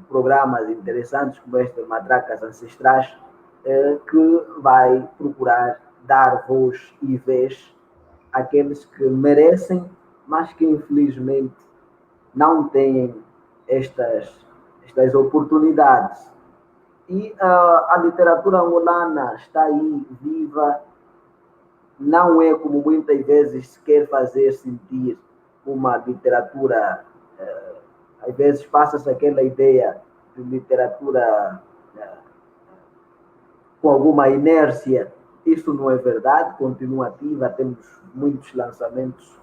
programas interessantes como este Matracas Ancestrais, que vai procurar dar voz e vez àqueles que merecem, mas que infelizmente não têm estas oportunidades. E a literatura angolana está aí viva, não é como muitas vezes se quer fazer sentir uma literatura, às vezes passa-se aquela ideia de literatura com alguma inércia. Isso não é verdade, continua ativa, temos muitos lançamentos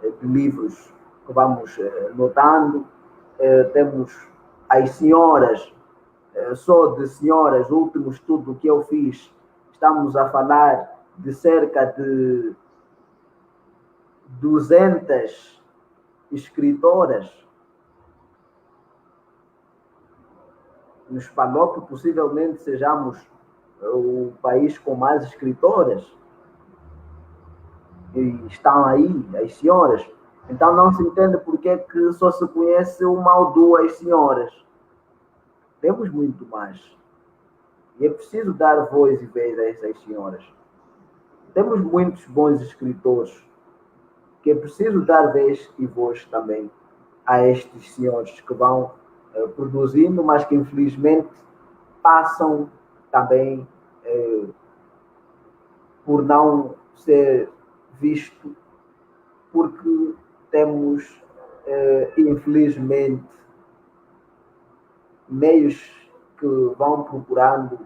de livros que vamos notando, temos as senhoras, só de senhoras, o último estudo que eu fiz, estamos a falar de cerca de 200 escritoras. Nos falou que possivelmente sejamos o país com mais escritoras. E estão aí as senhoras. Então não se entende porque que só se conhece uma ou duas senhoras. Temos muito mais. E é preciso dar voz e vez a essas senhoras. Temos muitos bons escritores, que é preciso dar vez e voz também a estes senhores que vão produzindo, mas que infelizmente passam também por não ser visto, porque temos infelizmente, meios que vão procurando,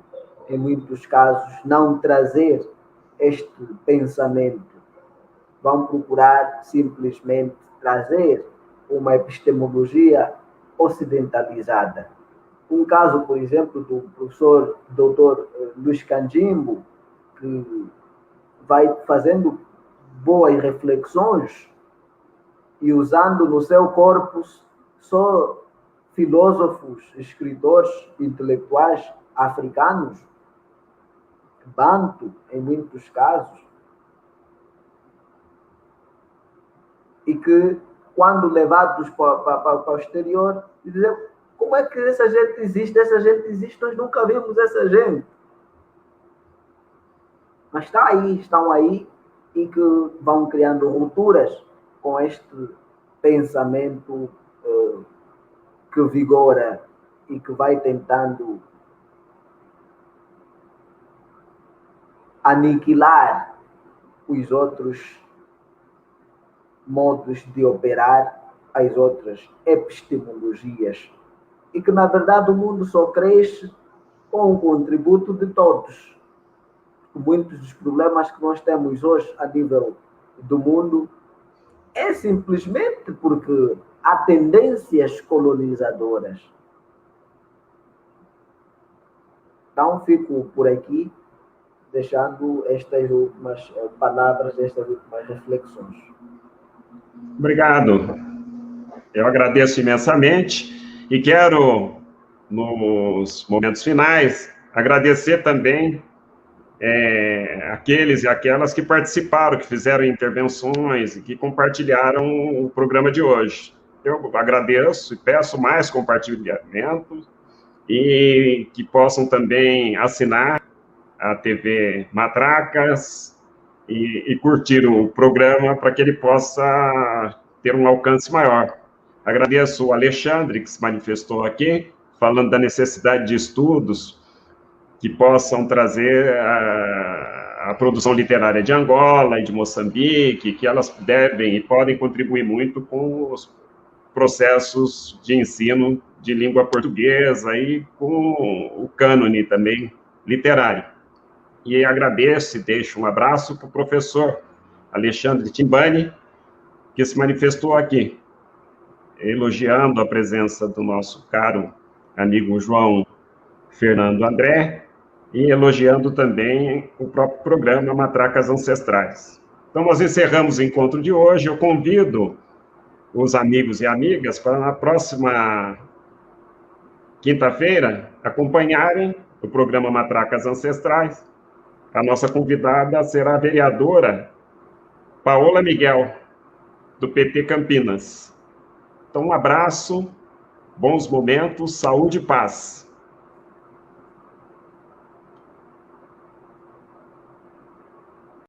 em muitos casos, não trazer este pensamento, vão procurar simplesmente trazer uma epistemologia ocidentalizada. Um caso, por exemplo, do professor Dr. Luís Canjimbo, que vai fazendo boas reflexões e usando no seu corpus só filósofos, escritores, intelectuais africanos, banto, em muitos casos, e que, quando levados para o exterior, dizem: como é que essa gente existe? Essa gente existe, nós nunca vimos essa gente. Mas está aí, estão aí, e que vão criando rupturas com este pensamento que vigora e que vai tentando aniquilar os outros modos de operar, as outras epistemologias, e que, na verdade, o mundo só cresce com o contributo de todos. Muitos dos problemas que nós temos hoje a nível do mundo é simplesmente porque há tendências colonizadoras. Então, fico por aqui, deixando estas últimas palavras, estas últimas reflexões. Obrigado. Eu agradeço imensamente e quero, nos momentos finais, agradecer também aqueles e aquelas que participaram, que fizeram intervenções e que compartilharam o programa de hoje. Eu agradeço e peço mais compartilhamento e que possam também assinar a TV Matracas e curtir o programa para que ele possa ter um alcance maior. Agradeço o Alexandre, que se manifestou aqui, falando da necessidade de estudos que possam trazer a produção literária de Angola e de Moçambique, que elas devem e podem contribuir muito com os processos de ensino de língua portuguesa e com o cânone também literário. E agradeço e deixo um abraço para o professor Alexandre Timbani, que se manifestou aqui, elogiando a presença do nosso caro amigo João Fernando André, e elogiando também o próprio programa Matracas Ancestrais. Então, nós encerramos o encontro de hoje. Eu convido os amigos e amigas para, na próxima quinta-feira, acompanharem o programa Matracas Ancestrais. A nossa convidada será a vereadora Paola Miguel, do PT Campinas. Então, um abraço, bons momentos, saúde e paz.